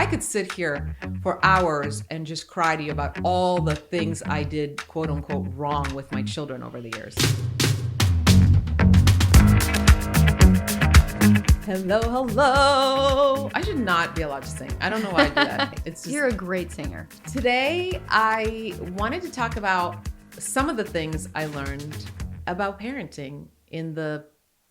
I could sit here for hours and just cry to you about all the things I did, quote unquote, wrong with my children over the years. Hello, hello. I should not be allowed to sing. I don't know why I do that. It's just... You're a great singer. Today, I wanted to talk about some of the things I learned about parenting in the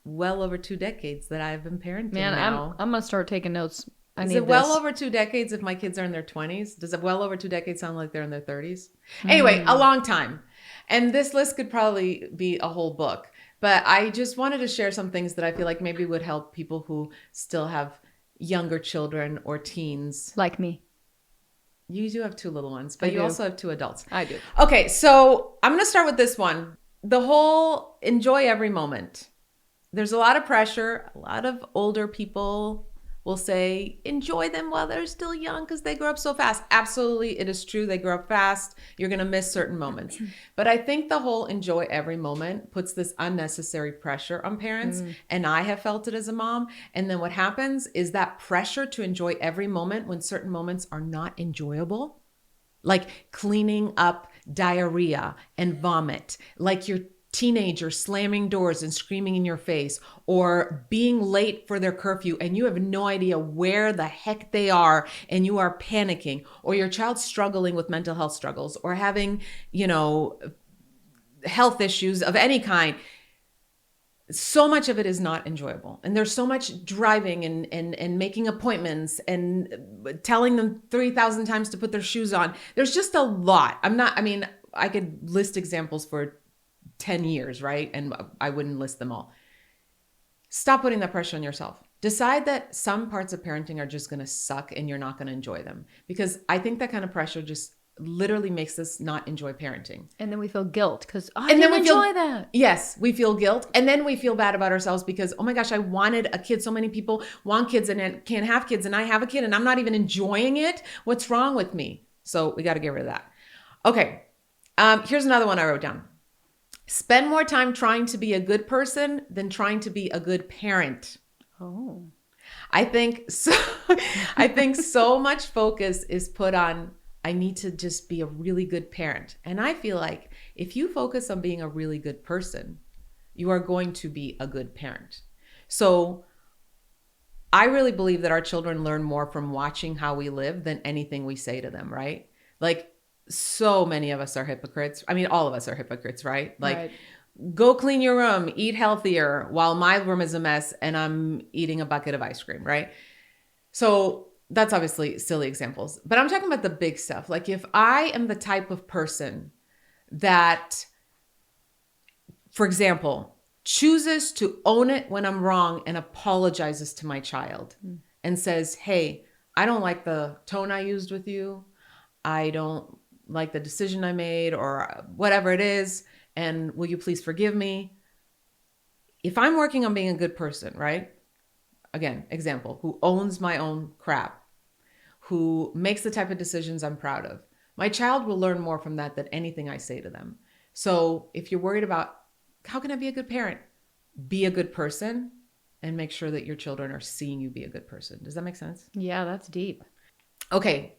well over 2 decades that I've been parenting now. I'm going to start taking notes. Is it well over 2 decades if my kids are in their 20s? Does it well over 2 decades sound like they're in their 30s? Anyway, a long time. And this list could probably be a whole book. But I just wanted to share some things that I feel like maybe would help people who still have younger children or teens. Like me. You do have 2 little ones, but you also have 2 adults. I do. Okay, so I'm going to start with this one. The whole enjoy every moment. There's a lot of pressure. A lot of older people will say, enjoy them while they're still young because they grow up so fast. Absolutely, it is true. They grow up fast. You're going to miss certain moments. But I think the whole enjoy every moment puts this unnecessary pressure on parents. And I have felt it as a mom. And then what happens is that pressure to enjoy every moment when certain moments are not enjoyable, like cleaning up diarrhea and vomit, like your teenager slamming doors and screaming in your face, or being late for their curfew and you have no idea where the heck they are and you are panicking, or your child struggling with mental health struggles or having, health issues of any kind. So much of it is not enjoyable. And there's so much driving and making appointments and telling them 3,000 times to put their shoes on. There's just a lot. I could list examples for 10 years, right? And I wouldn't list them all. Stop putting that pressure on yourself. Decide that some parts of parenting are just going to suck and you're not going to enjoy them. Because I think that kind of pressure just literally makes us not enjoy parenting. And then we feel guilt because I didn't enjoy that. Yes, we feel guilt. And then we feel bad about ourselves because, oh my gosh, I wanted a kid. So many people want kids and can't have kids. And I have a kid and I'm not even enjoying it. What's wrong with me? So we got to get rid of that. Okay. Here's another one I wrote down. Spend more time trying to be a good person than trying to be a good parent. Oh. I think so much focus is put on, I need to just be a really good parent. And I feel like if you focus on being a really good person, you are going to be a good parent. So I really believe that our children learn more from watching how we live than anything we say to them, right? Like, so many of us are hypocrites. I mean, all of us are hypocrites, right? Like, right. Go clean your room, eat healthier while my room is a mess and I'm eating a bucket of ice cream, right? So that's obviously silly examples, but I'm talking about the big stuff. Like if I am the type of person that, for example, chooses to own it when I'm wrong and apologizes to my child and says, hey, I don't like the tone I used with you. I don't like the decision I made or whatever it is. And will you please forgive me? If I'm working on being a good person, right? Again, example, who owns my own crap, who makes the type of decisions I'm proud of, my child will learn more from that than anything I say to them. So if you're worried about how can I be a good parent, be a good person and make sure that your children are seeing you be a good person. Does that make sense? Yeah, that's deep. Okay.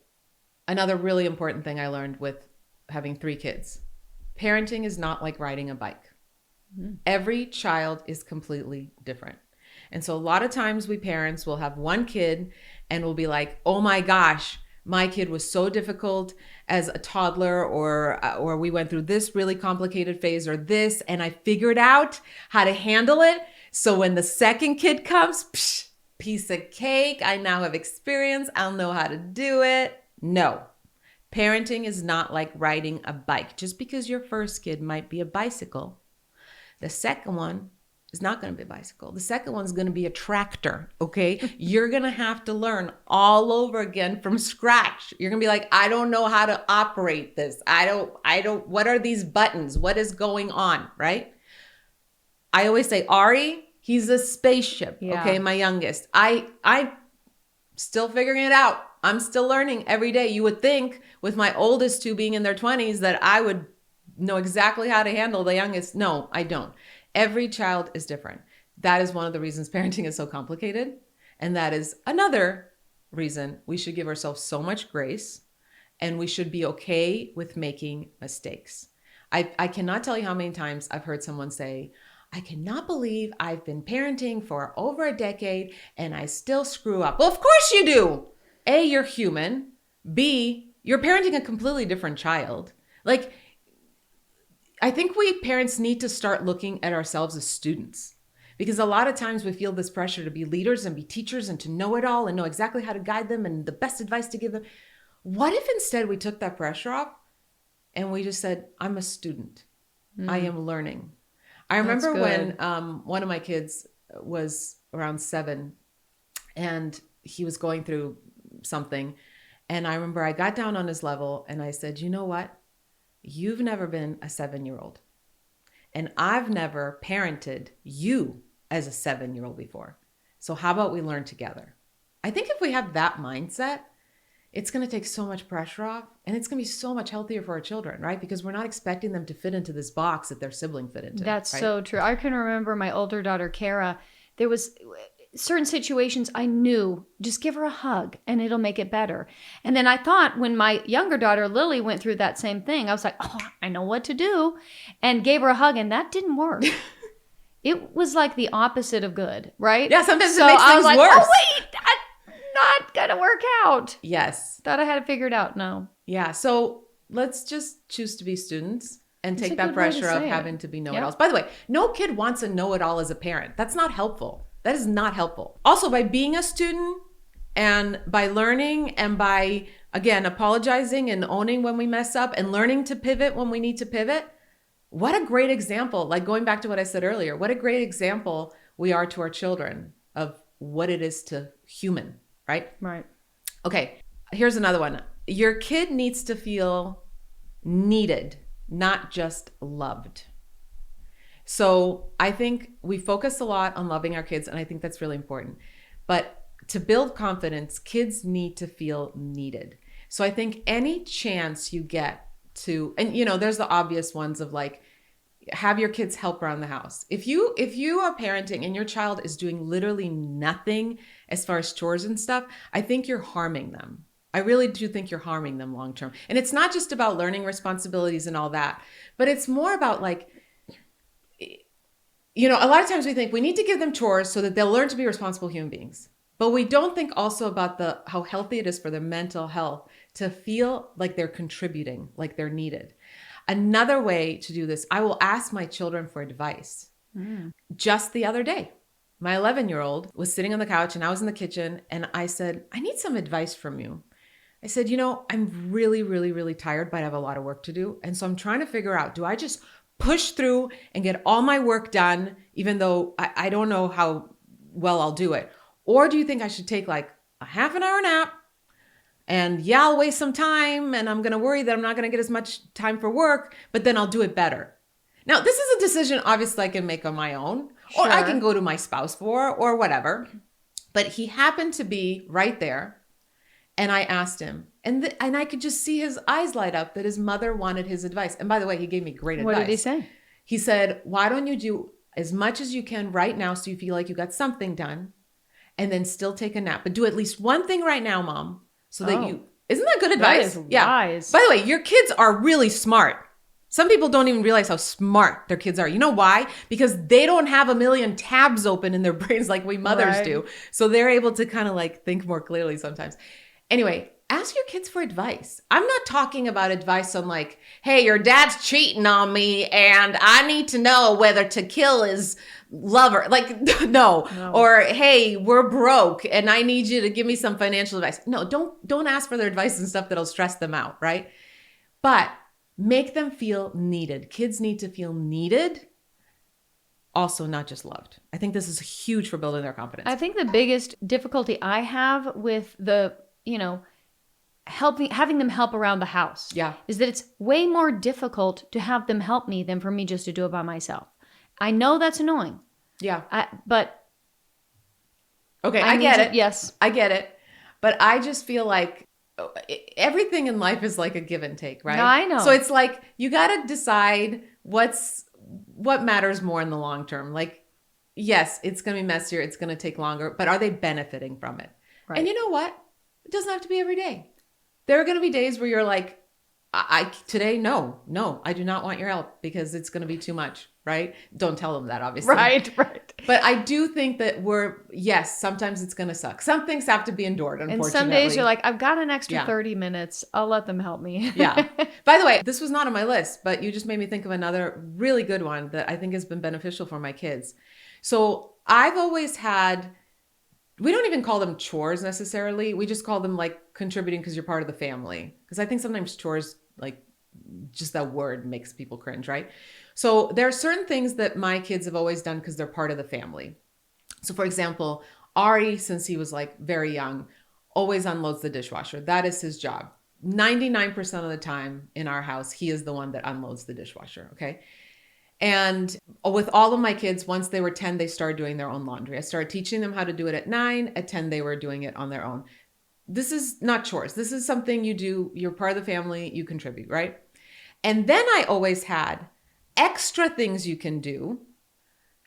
Another really important thing I learned with having 3 kids. Parenting is not like riding a bike. Every child is completely different. And so a lot of times we parents will have one kid and we'll be like, oh my gosh, my kid was so difficult as a toddler or we went through this really complicated phase or this, and I figured out how to handle it. So when the second kid comes, piece of cake, I now have experience. I'll know how to do it. No, parenting is not like riding a bike. Just because your first kid might be a bicycle, the second one is not going to be a bicycle. The second one's going to be a tractor, okay? You're going to have to learn all over again from scratch. You're going to be like, I don't know how to operate this. I don't, what are these buttons? What is going on, right? I always say, Ari, he's a spaceship, okay? My youngest. I still figuring it out. I'm still learning every day. You would think with my oldest 2 being in their 20s that I would know exactly how to handle the youngest. No, I don't. Every child is different. That is one of the reasons parenting is so complicated. And that is another reason, we should give ourselves so much grace, and we should be okay with making mistakes. I cannot tell you how many times I've heard someone say, I cannot believe I've been parenting for over a decade and I still screw up. Well, of course you do. A, you're human. B, you're parenting a completely different child. Like, I think we parents need to start looking at ourselves as students, because a lot of times we feel this pressure to be leaders and be teachers and to know it all and know exactly how to guide them and the best advice to give them. What if instead we took that pressure off and we just said, I'm a student. I am learning. I remember when one of my kids was around 7 and he was going through something. And I remember I got down on his level and I said, you know what? You've never been a 7-year-old. And I've never parented you as a 7-year-old before. So how about we learn together? I think if we have that mindset, it's going to take so much pressure off, and it's going to be so much healthier for our children, right? Because we're not expecting them to fit into this box that their sibling fit into. That's right? so true. I can remember my older daughter, Kara. There was certain situations I knew, just give her a hug and it'll make it better. And then I thought when my younger daughter, Lily, went through that same thing, I was like, oh, I know what to do, and gave her a hug, and that didn't work. It was like the opposite of good, right? Yeah, sometimes it makes things like, worse. Oh, wait, that's not going to work out. Yes. Thought I had it figured out. No. Yeah. So let's just choose to be students and take that pressure of having to be know-it-alls. By the way, no kid wants a know-it-all as a parent. That's not helpful. That is not helpful. Also, by being a student and by learning and by, again, apologizing and owning when we mess up and learning to pivot when we need to pivot, what a great example. Like going back to what I said earlier, what a great example we are to our children of what it is to human, right? Right. Okay, here's another one. Your kid needs to feel needed, not just loved. So I think we focus a lot on loving our kids, and I think that's really important. But to build confidence, kids need to feel needed. So I think any chance you get to, and there's the obvious ones of like, have your kids help around the house. If you are parenting and your child is doing literally nothing as far as chores and stuff, I think you're harming them. I really do think you're harming them long term. And it's not just about learning responsibilities and all that, but it's more about like, a lot of times we think we need to give them chores so that they'll learn to be responsible human beings. But we don't think also about how healthy it is for their mental health to feel like they're contributing, like they're needed. Another way to do this, I will ask my children for advice. Just the other day, my 11-year-old was sitting on the couch and I was in the kitchen and I said, I need some advice from you. I said, I'm really, really, really tired, but I have a lot of work to do. And so I'm trying to figure out, do I just push through and get all my work done, even though I don't know how well I'll do it? Or do you think I should take like a half an hour nap? And yeah, I'll waste some time and I'm going to worry that I'm not going to get as much time for work, but then I'll do it better. Now, this is a decision obviously I can make on my own, or I can go to my spouse for, or whatever. But he happened to be right there. And I asked him, and I could just see his eyes light up that his mother wanted his advice. And by the way, he gave me great advice. What did he say? He said, why don't you do as much as you can right now so you feel like you got something done, and then still take a nap. But do at least one thing right now, Mom, so that isn't that good advice? That is wise. By the way, your kids are really smart. Some people don't even realize how smart their kids are. You know why? Because they don't have a million tabs open in their brains like we mothers do. So they're able to kind of like think more clearly sometimes. Anyway, ask your kids for advice. I'm not talking about advice on like, hey, your dad's cheating on me and I need to know whether to kill his lover. Like, no. Or, hey, we're broke and I need you to give me some financial advice. No, don't ask for their advice and stuff that'll stress them out, right? But make them feel needed. Kids need to feel needed. Also, not just loved. I think this is huge for building their confidence. I think the biggest difficulty I have with having them help around the house is that it's way more difficult to have them help me than for me just to do it by myself. I know that's annoying. Yeah. But okay, I get it. Yes. I get it. But I just feel like everything in life is like a give and take, right? No, I know. So it's like you got to decide what matters more in the long term. Like, yes, it's going to be messier. It's going to take longer. But are they benefiting from it? Right. And you know what? It doesn't have to be every day. There are going to be days where you're like, today, no, I do not want your help because it's going to be too much, right? Don't tell them that, obviously. Right. But I do think that yes, sometimes it's going to suck. Some things have to be endured, unfortunately. And some days you're like, I've got an extra Yeah. 30 minutes. I'll let them help me. Yeah. By the way, this was not on my list, but you just made me think of another really good one that I think has been beneficial for my kids. So I've always had, we don't even call them chores necessarily. We just call them like contributing because you're part of the family. Because I think sometimes chores, like just that word makes people cringe, right? So there are certain things that my kids have always done because they're part of the family. So for example, Ari, since he was like very young, always unloads the dishwasher. That is his job. 99% of the time in our house, he is the one that unloads the dishwasher. Okay. And with all of my kids, once they were 10, they started doing their own laundry. I started teaching them how to do it at 9. At 10, they were doing it on their own. This is not chores. This is something you do. You're part of the family. You contribute, right? And then I always had extra things you can do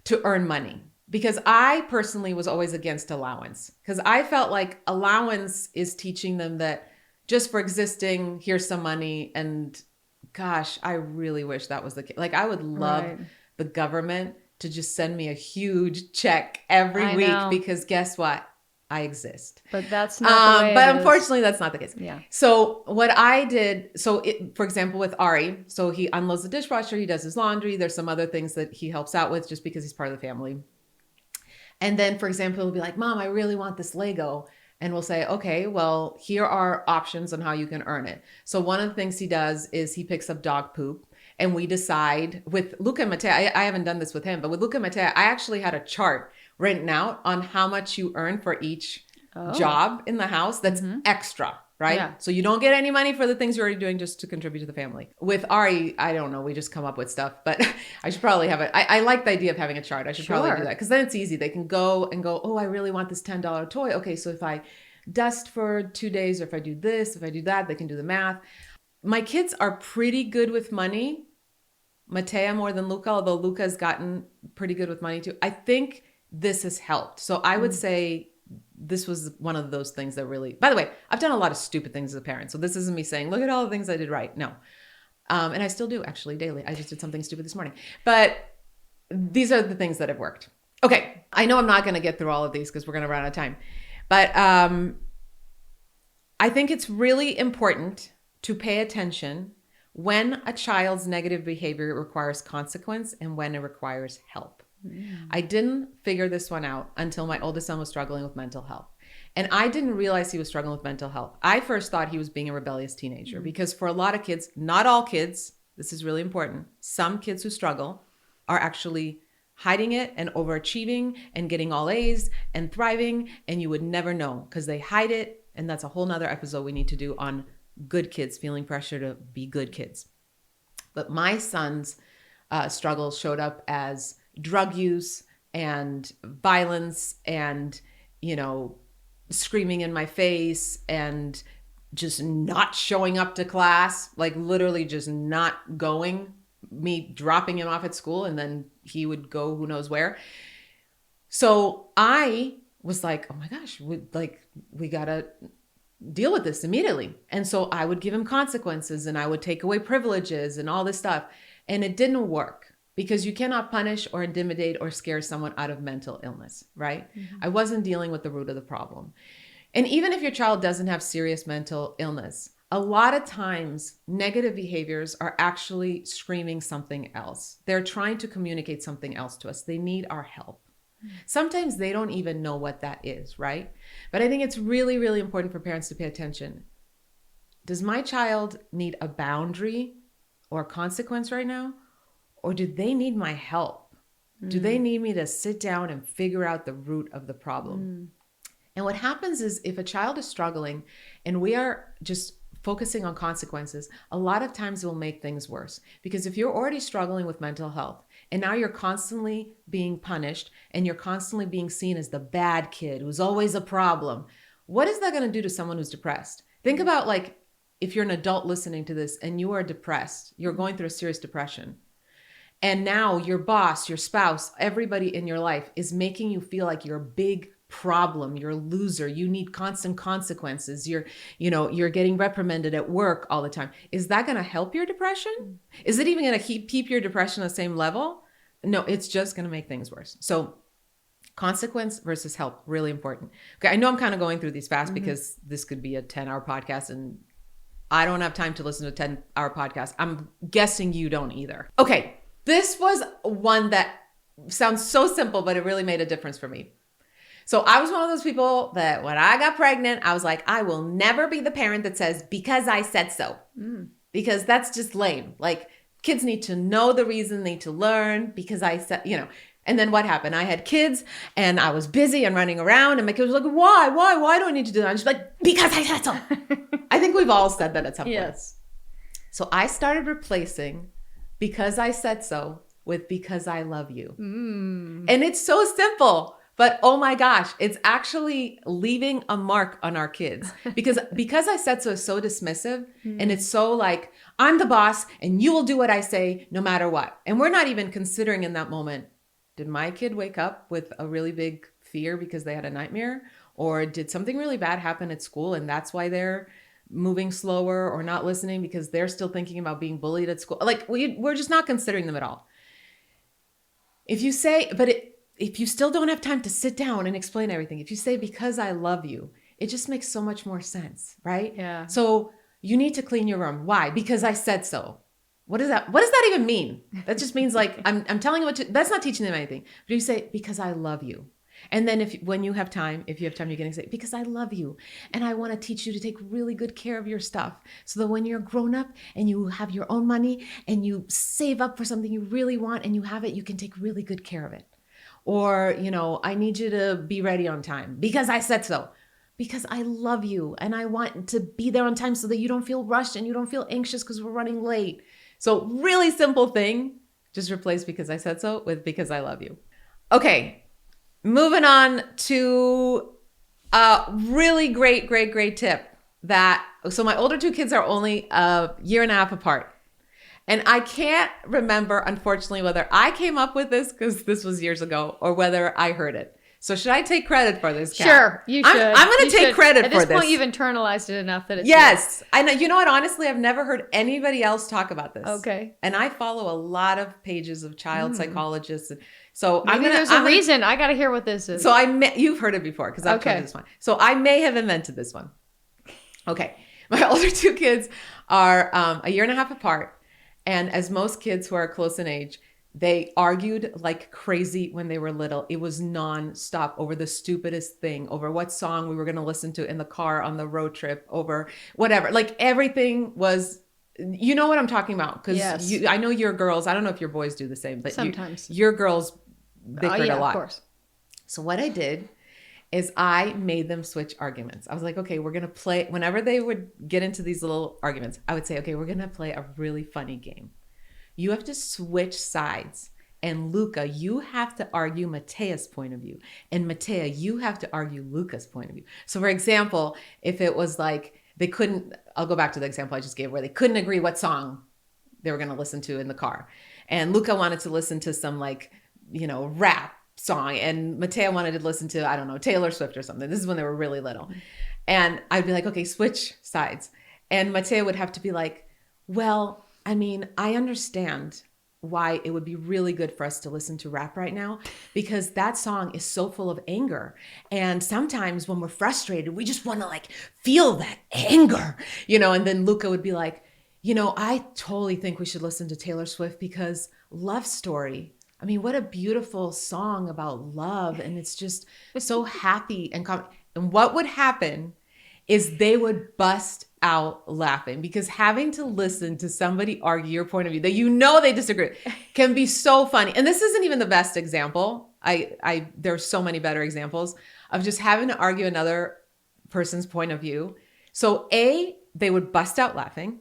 to earn money, because I personally was always against allowance, because I felt like allowance is teaching them that just for existing, here's some money. And gosh, I really wish that was the case. Like I would love the government to just send me a huge check every week because guess what? I exist. But that's not the way but unfortunately, that's not the case. Yeah. So what I did, for example, with Ari, so he unloads the dishwasher, he does his laundry. There's some other things that he helps out with just because he's part of the family. And then, for example, he'll be like, Mom, I really want this Lego. And we'll say, okay, well, here are options on how you can earn it. So one of the things he does is he picks up dog poop. And we decide with Luca and Matea, I haven't done this with him, but with Luca and Matea, I actually had a chart written out on how much you earn for each job in the house that's extra, right? Yeah. So you don't get any money for the things you're already doing just to contribute to the family. With Ari, I don't know, we just come up with stuff, but I should probably have it. I like the idea of having a chart. I should probably do that because then it's easy. They can go, oh, I really want this $10 toy. Okay, so if I dust for 2 days, or if I do this, if I do that, they can do the math. My kids are pretty good with money. Matea more than Luca, although Luca has gotten pretty good with money too. I think this has helped. So I would say this was one of those things that really, by the way, I've done a lot of stupid things as a parent. So this isn't me saying, look at all the things I did right. No. And I still do actually daily. I just did something stupid this morning, but these are the things that have worked. Okay. I know I'm not going to get through all of these because we're going to run out of time, but I think it's really important to pay attention when a child's negative behavior requires consequence and when it requires help. I didn't figure this one out until my oldest son was struggling with mental health. And I didn't realize he was struggling with mental health. I first thought he was being a rebellious teenager because for a lot of kids, not all kids, this is really important, some kids who struggle are actually hiding it and overachieving and getting all A's and thriving, and you would never know because they hide it. And that's a whole nother episode we need to do on good kids feeling pressure to be good kids. But my son's struggles showed up as drug use and violence and, screaming in my face and just not showing up to class, like literally just not going, me dropping him off at school and then he would go who knows where. So I was like, oh my gosh, we gotta deal with this immediately. And so I would give him consequences and I would take away privileges and all this stuff. And it didn't work because you cannot punish or intimidate or scare someone out of mental illness, right? I wasn't dealing with the root of the problem. And even if your child doesn't have serious mental illness, a lot of times negative behaviors are actually screaming something else. They're trying to communicate something else to us. They need our help. Sometimes they don't even know what that is, right? But I think it's really, really important for parents to pay attention. Does my child need a boundary or a consequence right now? Or do they need my help? Do they need me to sit down and figure out the root of the problem? And what happens is if a child is struggling and we are just focusing on consequences, a lot of times it will make things worse. Because if you're already struggling with mental health and now you're constantly being punished and you're constantly being seen as the bad kid who's always a problem, what is that going to do to someone who's depressed? Think about like if you're an adult listening to this and you are depressed, you're going through a serious depression. And now your boss, your spouse, everybody in your life is making you feel like you're a big problem, you're a loser, you need constant consequences, you're getting reprimanded at work all the time. Is that going to help your depression? Is it even going to keep your depression on the same level? No, it's just going to make things worse. So consequence versus help, really important. Okay, I know I'm kind of going through these fast because this could be a 10-hour podcast, and I don't have time to listen to a 10-hour podcast. I'm guessing you don't either. Okay, this was one that sounds so simple, but it really made a difference for me. So I was one of those people that when I got pregnant, I was like, I will never be the parent that says, because I said so. Because that's just lame. Like, kids need to know the reason, they need to learn because I said, And then what happened? I had kids and I was busy and running around, and my kid was like, why do I need to do that? And she's like, because I said so. I think we've all said that at some point. Yes. So I started replacing because I said so with because I love you. And it's so simple. But oh my gosh, it's actually leaving a mark on our kids because I said so is so dismissive and it's so like, I'm the boss and you will do what I say no matter what. And we're not even considering in that moment, did my kid wake up with a really big fear because they had a nightmare? Or did something really bad happen at school and that's why they're moving slower or not listening because they're still thinking about being bullied at school? Like we're just not considering them at all. If you say, if you still don't have time to sit down and explain everything, if you say, because I love you, it just makes so much more sense, right? Yeah. So you need to clean your room. Why? Because I said so. What does that even mean? That just means like, I'm telling you that's not teaching them anything. But you say, because I love you. And then when you have time, you can say, because I love you. And I want to teach you to take really good care of your stuff. So that when you're grown up and you have your own money and you save up for something you really want and you have it, you can take really good care of it. Or, I need you to be ready on time because I said so. Because I love you and I want to be there on time so that you don't feel rushed and you don't feel anxious because we're running late. So really simple thing, just replace because I said so with because I love you. Okay, moving on to a really great tip so my older two kids are only a year and a half apart. And I can't remember, unfortunately, whether I came up with this because this was years ago or whether I heard it. So should I take credit for this, Kat? Sure, you should. I'm going to take credit for this. At this point, you've internalized it enough that it's Yes. I know. You know what? Honestly, I've never heard anybody else talk about this. Okay. And I follow a lot of pages of child psychologists. So there's a reason. I got to hear what this is. So you've heard it before because I've told you this one. So I may have invented this one. Okay. My older two kids are a year and a half apart. And as most kids who are close in age, they argued like crazy when they were little. It was nonstop over the stupidest thing, over what song we were going to listen to in the car on the road trip, over whatever. Like everything was, you know what I'm talking about? Because yes. I know your girls, I don't know if your boys do the same, but sometimes your girls bickered a lot. Of course. So what I did is I made them switch arguments. I was like, okay, we're going to play, whenever they would get into these little arguments, I would say, okay, we're going to play a really funny game. You have to switch sides. And Luca, you have to argue Matea's point of view. And Matea, you have to argue Luca's point of view. So for example, if it was like, I'll go back to the example I just gave where they couldn't agree what song they were going to listen to in the car. And Luca wanted to listen to some rap song, and Matea wanted to listen to, I don't know, Taylor Swift or something. This is when they were really little. And I'd be like, okay, switch sides. And Matea would have to be like, well, I mean, I understand why it would be really good for us to listen to rap right now, because that song is so full of anger. And sometimes when we're frustrated, we just want to feel that anger, and then Luca would be like, I totally think we should listen to Taylor Swift because Love Story. I mean, what a beautiful song about love. And it's just so happy and and what would happen is they would bust out laughing, because having to listen to somebody argue your point of view that they disagree can be so funny. And this isn't even the best example. There's so many better examples of just having to argue another person's point of view. So A, they would bust out laughing.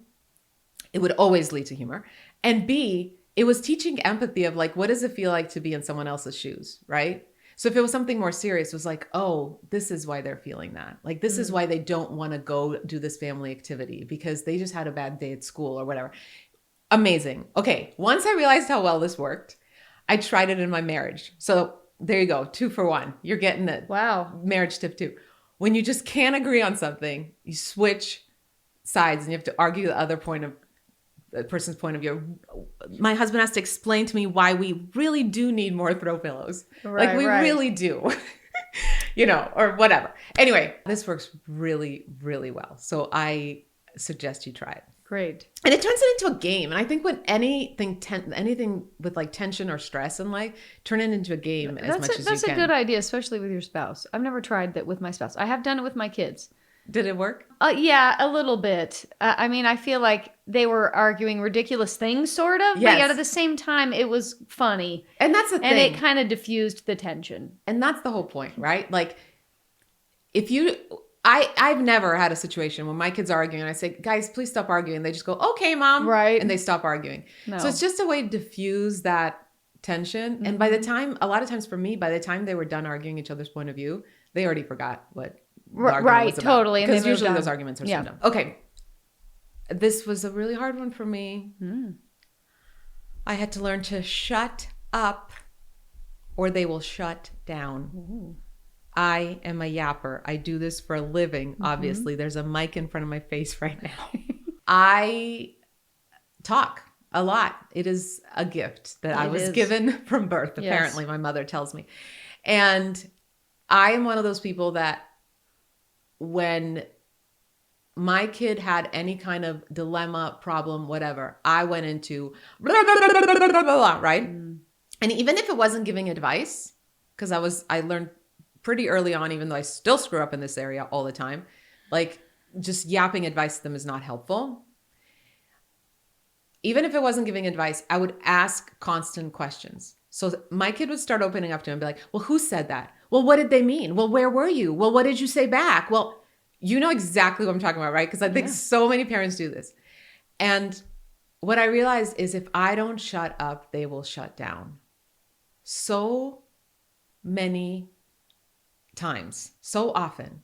It would always lead to humor. And B, it was teaching empathy of what does it feel like to be in someone else's shoes, right? So if it was something more serious, it was like, oh, this is why they're feeling that. This is why they don't want to go do this family activity because they just had a bad day at school or whatever. Amazing. Okay. Once I realized how well this worked, I tried it in my marriage. So there you go. 2 for 1. You're getting it. Wow. Marriage tip 2. When you just can't agree on something, you switch sides and you have to argue the person's point of view. My husband has to explain to me why we really do need more throw pillows. Right, like we right. really do, or whatever. Anyway, this works really, really well. So I suggest you try it. Great. And it turns it into a game. And I think when anything with like tension or stress in life, turn it into a game as much as you can. That's a good idea, especially with your spouse. I've never tried that with my spouse. I have done it with my kids. Did it work? Yeah, a little bit. I mean, I feel like they were arguing ridiculous things, sort of. Yes. But yet at the same time, it was funny. And that's the thing. And it kind of diffused the tension. And that's the whole point, right? Like, I've never had a situation when my kids are arguing and I say, guys, please stop arguing. They just go, okay, mom. Right. And they stop arguing. No. So it's just a way to diffuse that tension. Mm-hmm. And by the time, a lot of times for me, by the time they were done arguing each other's point of view, they already forgot what the argument was about. Totally. Because usually those arguments are so dumb. Okay. This was a really hard one for me. I had to learn to shut up or they will shut down. Ooh. I am a yapper. I do this for a living, obviously. There's a mic in front of my face right now. I talk a lot. It is a gift that I was given from birth, apparently, my mother tells me. And I am one of those people that when my kid had any kind of dilemma, problem, whatever, I went into blah, blah, blah, blah, blah, blah, blah, right? And even if it wasn't giving advice, because I learned pretty early on, even though I still screw up in this area all the time, like just yapping advice to them is not helpful. Even if it wasn't giving advice, I would ask constant questions. So my kid would start opening up to him and be like, well, who said that? Well, what did they mean? Well, where were you? Well, what did you say back? Well, you know exactly what I'm talking about, right? Because I think so many parents do this. And what I realized is if I don't shut up, they will shut down. So many times, so often,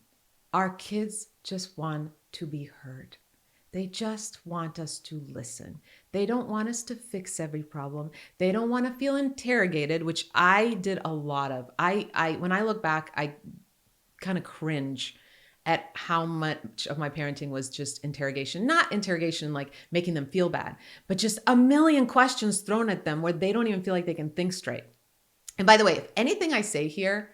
our kids just want to be heard. They just want us to listen. They don't want us to fix every problem. They don't want to feel interrogated, which I did a lot of. When I look back, I kind of cringe at how much of my parenting was just interrogation. Not interrogation like making them feel bad, but just a million questions thrown at them where they don't even feel like they can think straight. And by the way, if anything I say here,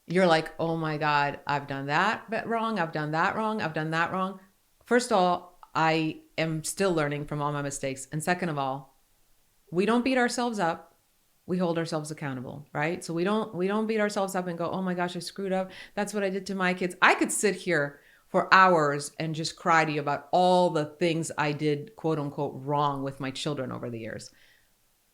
you're like, oh my God, I've done that wrong. I've done that wrong. I've done that wrong. First of all, I am still learning from all my mistakes. And second of all, we don't beat ourselves up. We hold ourselves accountable, right? So we don't beat ourselves up and go, oh my gosh, I screwed up. That's what I did to my kids. I could sit here for hours and just cry to you about all the things I did, quote unquote, wrong with my children over the years.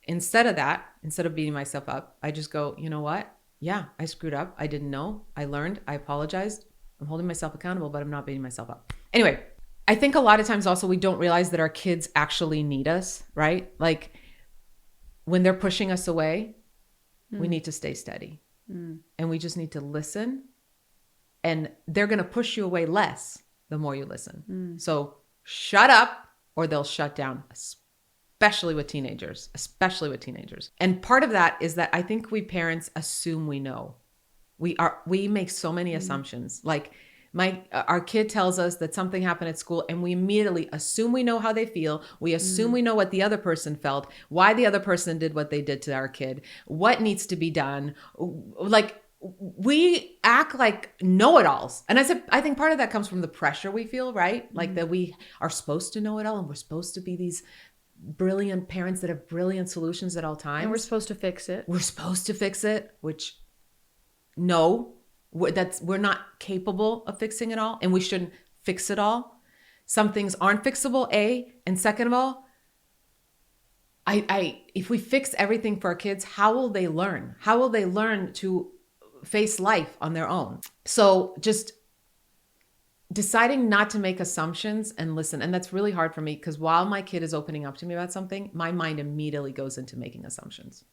Instead of beating myself up, I just go, you know what? Yeah, I screwed up. I didn't know. I learned. I apologized. I'm holding myself accountable, but I'm not beating myself up. Anyway, I think a lot of times also we don't realize that our kids actually need us, right? Like when they're pushing us away, we need to stay steady. And we just need to listen. And they're going to push you away less the more you listen. So shut up or they'll shut down, especially with teenagers. And part of that is that I think we parents assume we know. We make so many assumptions. Like our kid tells us that something happened at school and we immediately assume we know how they feel. We assume we know what the other person felt, why the other person did what they did to our kid, what needs to be done. Like we act like know-it-alls. And I think part of that comes from the pressure we feel, right? Like that we are supposed to know it all and we're supposed to be these brilliant parents that have brilliant solutions at all times. And we're supposed to fix it. Which no, we're not capable of fixing it all and we shouldn't fix it all. Some things aren't fixable, A. And second of all, if we fix everything for our kids, how will they learn? How will they learn to face life on their own? So just deciding not to make assumptions and listen. And that's really hard for me because while my kid is opening up to me about something, my mind immediately goes into making assumptions.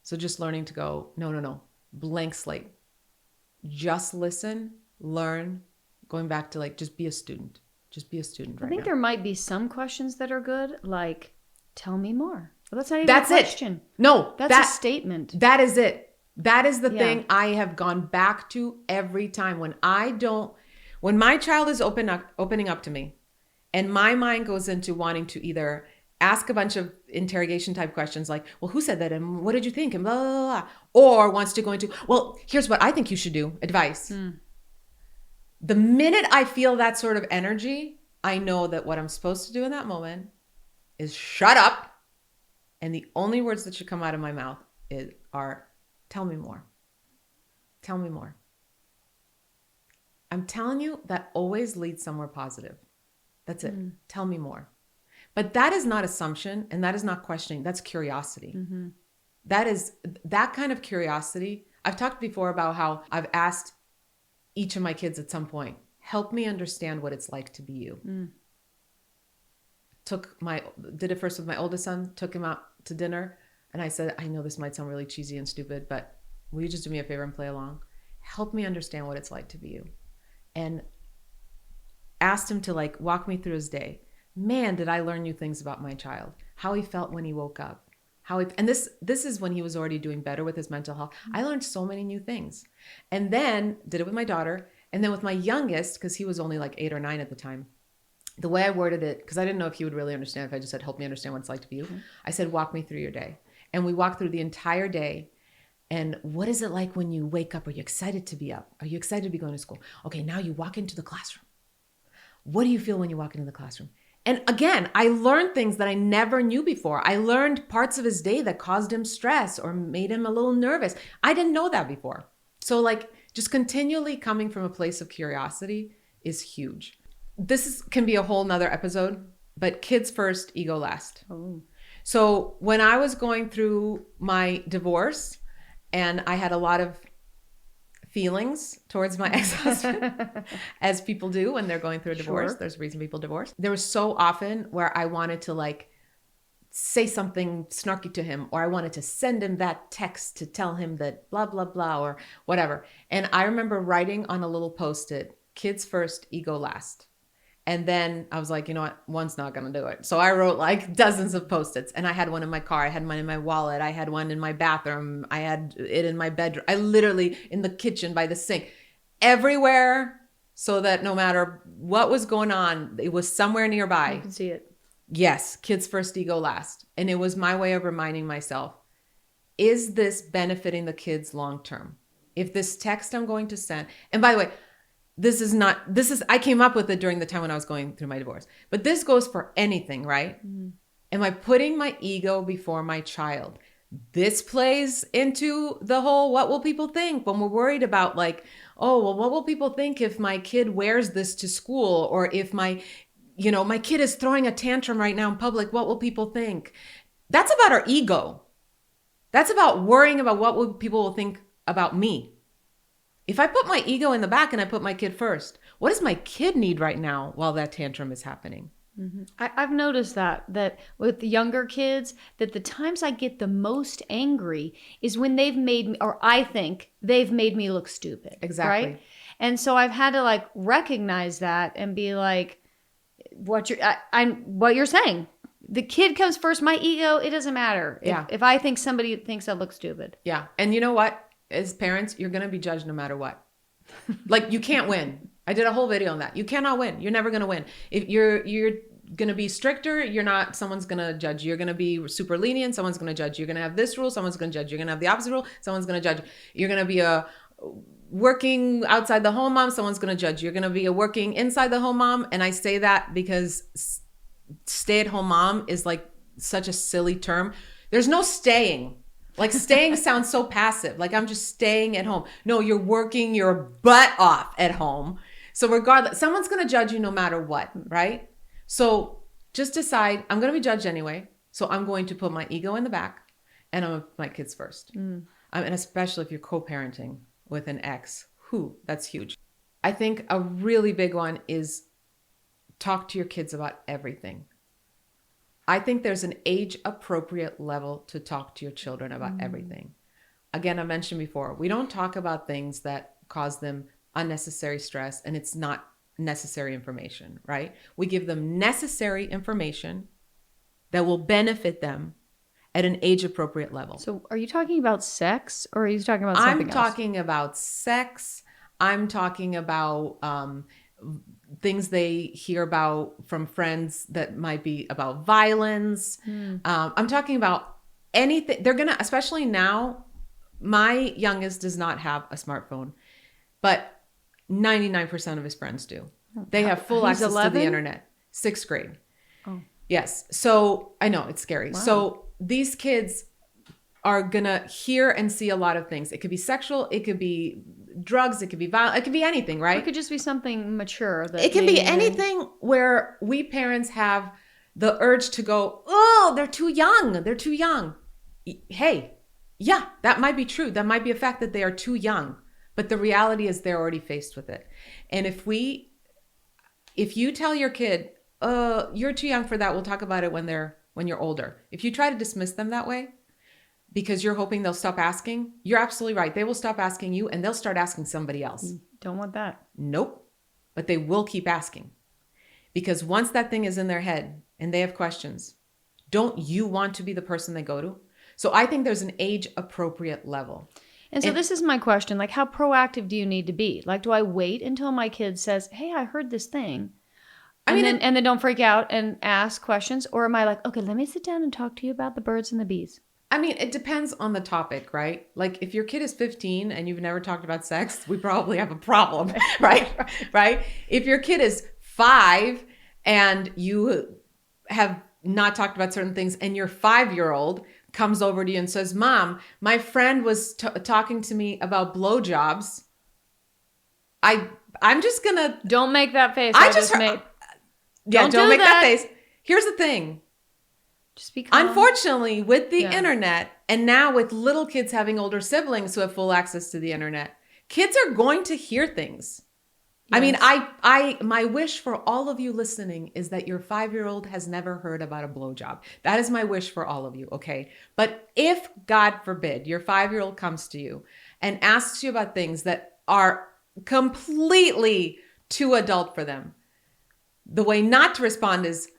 So just learning to go, no, blank slate. Just listen, learn, going back to like, just be a student. Just be a student right now. I think there might be some questions that are good, like, tell me more. Well, that's not even a question. No. That's a statement. That is it. That is the Yeah. thing I have gone back to every time. When my child is opening up to me and my mind goes into wanting to either ask a bunch of interrogation type questions like, well, who said that? And what did you think? And blah, blah, blah. Or wants to go into, well, here's what I think you should do, advice. The minute I feel that sort of energy, I know that what I'm supposed to do in that moment is shut up. And the only words that should come out of my mouth are, tell me more. Tell me more. I'm telling you, that always leads somewhere positive. That's it. Tell me more. But that is not assumption, and that is not questioning. That's curiosity. That kind of curiosity. I've talked before about how I've asked each of my kids at some point, help me understand what it's like to be you. Did it first with my oldest son, took him out to dinner. And I said, I know this might sound really cheesy and stupid, but will you just do me a favor and play along? Help me understand what it's like to be you. And asked him to like walk me through his day. Man, did I learn new things about my child. How he felt when he woke up. And this is when he was already doing better with his mental health. I learned so many new things. And then did it with my daughter. And then with my youngest, because he was only like 8 or 9 at the time, the way I worded it, because I didn't know if he would really understand if I just said, help me understand what it's like to be you. I said, walk me through your day. And we walked through the entire day. And what is it like when you wake up? Are you excited to be up? Are you excited to be going to school? Okay, now you walk into the classroom. What do you feel when you walk into the classroom? And again, I learned things that I never knew before. I learned parts of his day that caused him stress or made him a little nervous. I didn't know that before. So like just continually coming from a place of curiosity is huge. Can be a whole nother episode, but kids first, ego last. Oh. So when I was going through my divorce and I had a lot of feelings towards my ex-husband, as people do when they're going through a divorce. Sure. There's a reason people divorce. There was so often where I wanted to like say something snarky to him, or I wanted to send him that text to tell him that blah, blah, blah, or whatever. And I remember writing on a little Post-it, kids first, ego last. And then I was like, you know what? One's not going to do it. So I wrote like dozens of Post-its, and I had one in my car. I had one in my wallet. I had one in my bathroom. I had it in my bedroom. I literally in the kitchen by the sink, everywhere, so that no matter what was going on, it was somewhere nearby. You can see it. Yes. Kids first, ego last. And it was my way of reminding myself, is this benefiting the kids long-term? If this text I'm going to send, and by the way, I came up with it during the time when I was going through my divorce, but this goes for anything, right? Am I putting my ego before my child? This plays into the whole, what will people think when we're worried about like, oh, well, what will people think if my kid wears this to school? Or if my kid is throwing a tantrum right now in public, what will people think? That's about our ego. That's about worrying about what people will think about me. If I put my ego in the back and I put my kid first, what does my kid need right now while that tantrum is happening? I've noticed that with the younger kids, that the times I get the most angry is when they've made me, or I think they've made me look stupid. Exactly. Right? And so I've had to like recognize that and be like, what you're saying. The kid comes first. My ego, it doesn't matter. If I think somebody thinks I look stupid. Yeah. And you know what? As parents, you're going to be judged no matter what. Like you can't win. I did a whole video on that. You cannot win. You're never going to win. If you're going to be stricter, someone's going to judge you. You're going to be super lenient. Someone's going to judge you. You're going to have this rule. Someone's going to judge you. You're going to have the opposite rule. Someone's going to judge you. You're going to be a working outside the home mom. Someone's going to judge you. You're going to be a working inside the home mom. And I say that because stay-at-home mom is like such a silly term. There's no staying. Like staying sounds so passive. Like I'm just staying at home. No, you're working your butt off at home. So regardless, someone's going to judge you no matter what, right? So just decide, I'm going to be judged anyway. So I'm going to put my ego in the back and I'm going to put my kids first. And especially if you're co-parenting with an ex, that's huge. I think a really big one is talk to your kids about everything. I think there's an age-appropriate level to talk to your children about everything. Again, I mentioned before, we don't talk about things that cause them unnecessary stress, and it's not necessary information, right? We give them necessary information that will benefit them at an age appropriate level. So are you talking about sex or are you talking about I'm something else? talking about sex. I'm talking about things they hear about from friends that might be about violence. I'm talking about anything. They're going to, especially now, my youngest does not have a smartphone, but 99% of his friends do. They have full He's access 11? to the internet. 6th grade. Oh. Yes. So I know it's scary. Wow. So these kids are going to hear and see a lot of things. It could be sexual. It could be drugs. It could be violent. It could be anything, right? It could just be something mature. That It can be maybe anything where we parents have the urge to go, oh, they're too young. They're too young. Hey, yeah, that might be true. That might be a fact that they are too young. But the reality is they're already faced with it. And if you tell your kid, you're too young for that, we'll talk about it when you're older. If you try to dismiss them that way, because you're hoping they'll stop asking, you're absolutely right. They will stop asking you and they'll start asking somebody else. Don't want that. Nope. But they will keep asking. Because once that thing is in their head and they have questions, don't you want to be the person they go to? So I think there's an age appropriate level. And so this is my question. Like, how proactive do you need to be? Like, do I wait until my kid says, hey, I heard this thing? And then don't freak out and ask questions? Or am I like, okay, let me sit down and talk to you about the birds and the bees? I mean, it depends on the topic, right? Like if your kid is 15 and you've never talked about sex, we probably have a problem, right? Right? If your kid is 5 and you have not talked about certain things and your 5-year-old comes over to you and says, Mom, my friend was talking to me about blowjobs. I'm just going to... Don't make that face I just made. Yeah, don't make that face. Here's the thing. Just be calm. Unfortunately, with the internet, and now with little kids having older siblings who have full access to the internet, kids are going to hear things. Yes. I mean, my wish for all of you listening is that your 5-year-old has never heard about a blowjob. That is my wish for all of you, okay? But if, God forbid, your 5-year-old comes to you and asks you about things that are completely too adult for them, the way not to respond is,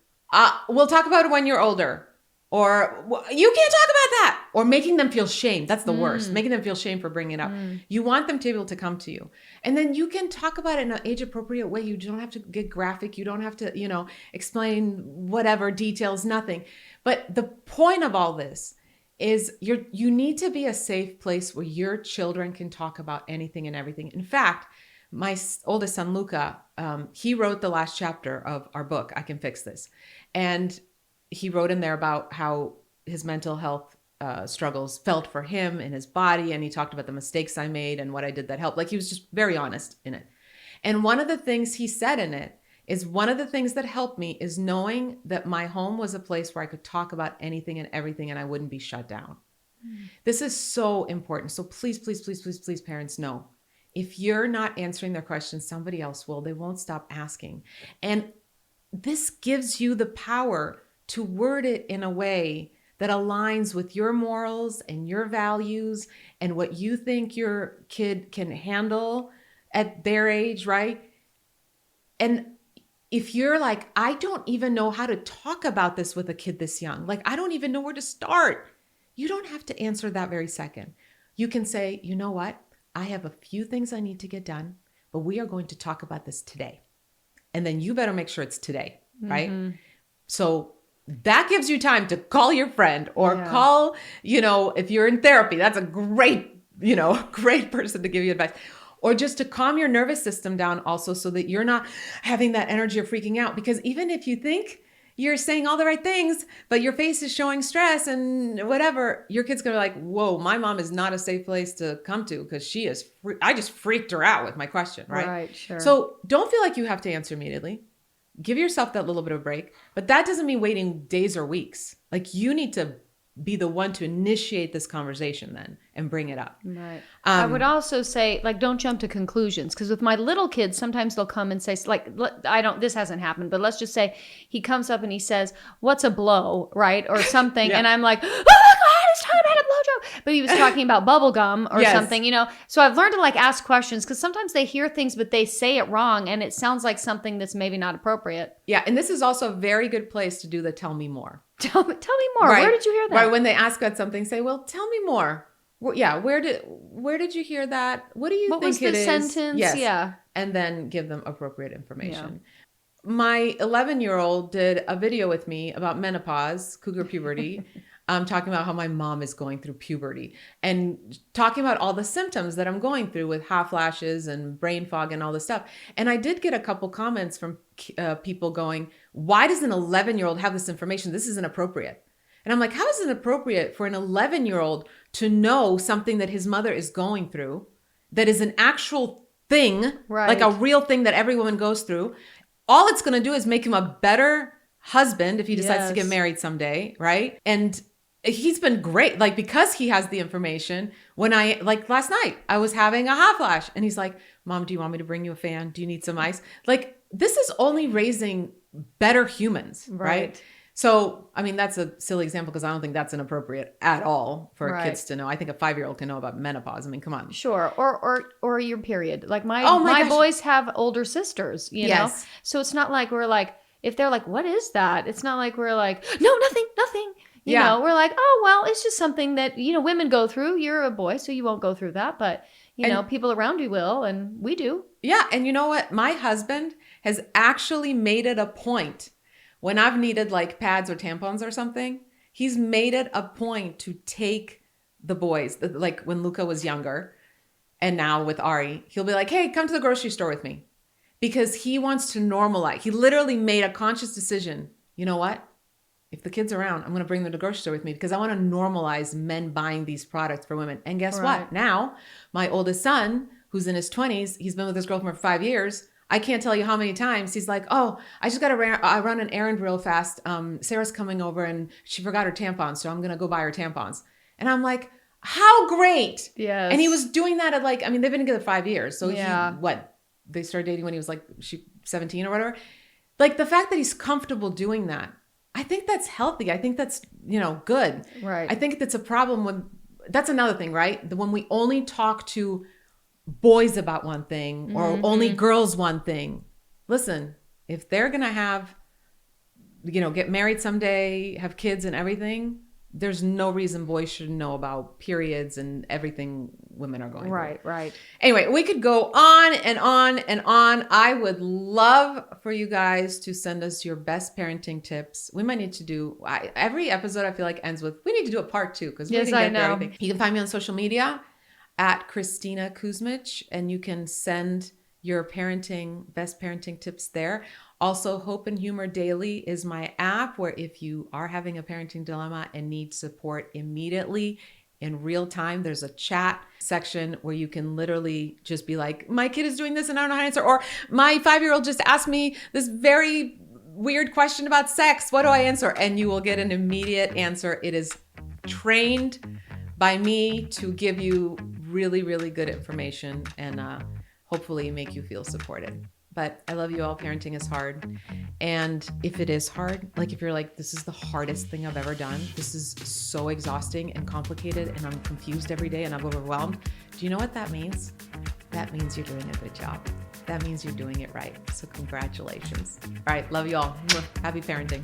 we'll talk about it when you're older. Or you can't talk about that. Or making them feel shame. That's the worst. Making them feel shame for bringing it up. You want them to be able to come to you. And then you can talk about it in an age appropriate way. You don't have to get graphic. You don't have to, explain whatever details, nothing. But the point of all this is you need to be a safe place where your children can talk about anything and everything. In fact, my oldest son, Luca, he wrote the last chapter of our book, I Can Fix This. And he wrote in there about how his mental health struggles felt for him in his body. And he talked about the mistakes I made and what I did that helped. Like he was just very honest in it. And one of the things he said in it is one of the things that helped me is knowing that my home was a place where I could talk about anything and everything and I wouldn't be shut down. This is so important. So please, please, please, please, please, parents, know. If you're not answering their questions, somebody else will. They won't stop asking. And this gives you the power to word it in a way that aligns with your morals and your values and what you think your kid can handle at their age, right? And if you're like, I don't even know how to talk about this with a kid this young, like I don't even know where to start, you don't have to answer that very second. You can say, you know what? I have a few things I need to get done, but we are going to talk about this today. And then you better make sure it's today, right? So that gives you time to call your friend or call, if you're in therapy, that's a great, great person to give you advice. Or just to calm your nervous system down also so that you're not having that energy of freaking out. Because even if you think you're saying all the right things, but your face is showing stress and whatever, your kid's going to be like, whoa, my mom is not a safe place to come to because she is, I just freaked her out with my question, right? Right, sure. So don't feel like you have to answer immediately. Give yourself that little bit of a break, but that doesn't mean waiting days or weeks. Like you need to be the one to initiate this conversation then and bring it up. Right. I would also say, like, don't jump to conclusions. Because with my little kids, sometimes they'll come and say, like, this hasn't happened, but let's just say he comes up and he says, what's a blow, right? Or something. And I'm like, oh my God, he's talking about a blowjob. but he was talking about bubble gum or Yes. something, So I've learned to like ask questions because sometimes they hear things, but they say it wrong and it sounds like something that's maybe not appropriate. Yeah. And this is also a very good place to do the tell me more. Tell me more. Right. Where did you hear that? Right. When they ask about something, say, well, tell me more. Well, yeah. Where did you hear that? What do you What think was the it is? sentence? Yes. Yeah. And then give them appropriate information. My 11-year-old did a video with me about menopause, cougar puberty, talking about how my mom is going through puberty and talking about all the symptoms that I'm going through with hot flashes and brain fog and all this stuff. And I did get a couple comments from people going, why does an 11-year-old have this information? This isn't appropriate. And I'm like, how is it appropriate for an 11-year-old to know something that his mother is going through that is an actual thing, Right. like a real thing that every woman goes through? All it's going to do is make him a better husband if he decides to get married someday, right? And he's been great, like, because he has the information. When like last night, I was having a hot flash and he's like, Mom, do you want me to bring you a fan? Do you need some ice? Like, this is only raising better humans, right? So, I mean, that's a silly example because I don't think that's inappropriate at all for kids to know. I think a 5-year-old can know about menopause. I mean, come on. Sure. Or your period. Like my gosh. boys have older sisters, know? So it's not like we're like, if they're like, what is that? It's not like we're like, no, nothing. You know, we're like, oh, well, it's just something that, women go through. You're a boy, so you won't go through that. But, people around you will, and we do. Yeah. And you know what? My husband has actually made it a point when I've needed like pads or tampons or something, he's made it a point to take the boys, like when Luca was younger and now with Ari, he'll be like, hey, come to the grocery store with me, because he wants to normalize. He literally made a conscious decision. You know what? If the kid's around, I'm going to bring them to the grocery store with me because I want to normalize men buying these products for women. And guess what? Now, my oldest son, who's in his 20s, he's been with his girlfriend for 5 years. I can't tell you how many times he's like, oh, I just got to run an errand real fast. Sarah's coming over and she forgot her tampons, so I'm going to go buy her tampons. And I'm like, how great. Yes. And he was doing that at like, I mean, they've been together 5 years. So they started dating when he was like 17 or whatever. Like the fact that he's comfortable doing that, I think that's healthy. I think that's, good. Right. I think that's a problem that's another thing, right? When we only talk to boys about one thing or only girls one thing. Listen, if they're going to have, get married someday, have kids and everything, there's no reason boys shouldn't know about periods and everything women are going through. Right. Anyway, we could go on and on and on. I would love for you guys to send us your best parenting tips. We might need to do, every episode I feel like ends with, we need to do a part 2 because we didn't get to everything. You can find me on social media at Kristina Kuzmich, and you can send your best parenting tips there. Also, Hope and Humor Daily is my app where if you are having a parenting dilemma and need support immediately in real time, there's a chat section where you can literally just be like, my kid is doing this and I don't know how to answer, or my 5-year-old just asked me this very weird question about sex. What do I answer? And you will get an immediate answer. It is trained by me to give you really, really good information and hopefully make you feel supported. But I love you all. Parenting is hard. And if it is hard, like if you're like, this is the hardest thing I've ever done, this is so exhausting and complicated and I'm confused every day and I'm overwhelmed. Do you know what that means? That means you're doing a good job. That means you're doing it right. So congratulations. All right. Love you all. Happy parenting.